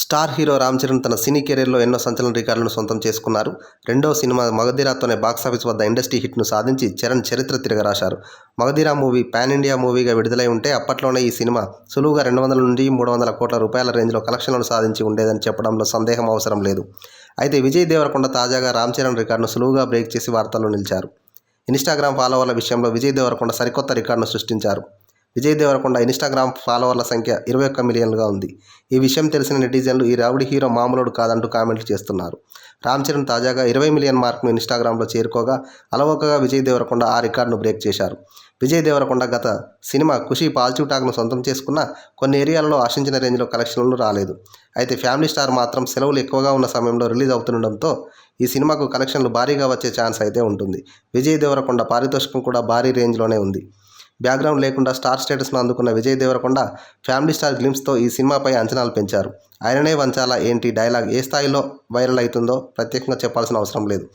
Star hero Ram Charan తన సినీ కెరీర్లో ఎన్నో సంచలన రికార్డులను సొంతం చేసుకున్నారు. రెండో సినిమా మగధీరాతోనే బాక్సాఫీస్ వద్ద ఇండస్ట్రీ హిట్ను సాధించి చరణ్ చరిత్ర తిరగరాశారు. మగధీరా మూవీ పాన్ ఇండియా మూవీగా విడుదలై ఉంటే అప్పట్లోనే ఈ సినిమా సులువుగా 200 నుండి 300 కోట్ల రూపాయల రేంజ్లో కలెక్షన్లను సాధించి ఉండేదని చెప్పడంలో సందేహం అవసరం లేదు. అయితే విజయ్ దేవరకొండ తాజాగా రామ్ చరణ్ రికార్డును సులువుగా బ్రేక్ చేసి వార్తల్లో నిలిచారు. ఇన్స్టాగ్రామ్ ఫాలోవర్ల విషయంలో విజయ్ దేవరకొండ సరికొత్త రికార్డును సృష్టించారు. విజయ్ దేవరకొండ ఇన్స్టాగ్రామ్ ఫాలోవర్ల సంఖ్య 21 మిలియన్లుగా ఉంది. ఈ విషయం తెలిసిన నెటిజన్లు ఈ రౌడీ హీరో మామూలుడు కాదంటూ కామెంట్లు చేస్తున్నారు. రామ్ చరణ్ తాజాగా 20 మిలియన్ మార్క్ను ఇన్స్టాగ్రామ్లో చేరుకోగా అలవోకగా విజయ్ దేవరకొండ ఆ రికార్డును బ్రేక్ చేశారు. విజయ్ దేవరకొండ గత సినిమా ఖుషీ పాజిటివ్ టాక్ను సొంతం చేసుకున్న కొన్ని ఏరియాలలో ఆశించిన రేంజ్లో కలెక్షన్లు రాలేదు. అయితే ఫ్యామిలీ స్టార్ మాత్రం సెలవులు ఎక్కువగా ఉన్న సమయంలో రిలీజ్ అవుతుండడంతో ఈ సినిమాకు కలెక్షన్లు భారీగా వచ్చే ఛాన్స్ అయితే ఉంటుంది. విజయ్ దేవరకొండ పారితోషికం కూడా భారీ రేంజ్లోనే ఉంది. బ్యాక్గ్రౌండ్ లేకుండా స్టార్ స్టేటస్ను అందుకున్న విజయ్ దేవరకొండ ఫ్యామిలీ స్టార్ గ్లింప్స్తో ఈ సినిమాపై అంచనాలు పెంచారు. ఆయననే వంచాలా ఏంటి డైలాగ్ ఏ స్థాయిలో వైరల్ అవుతుందో ప్రత్యేకంగా చెప్పాల్సిన అవసరం లేదు.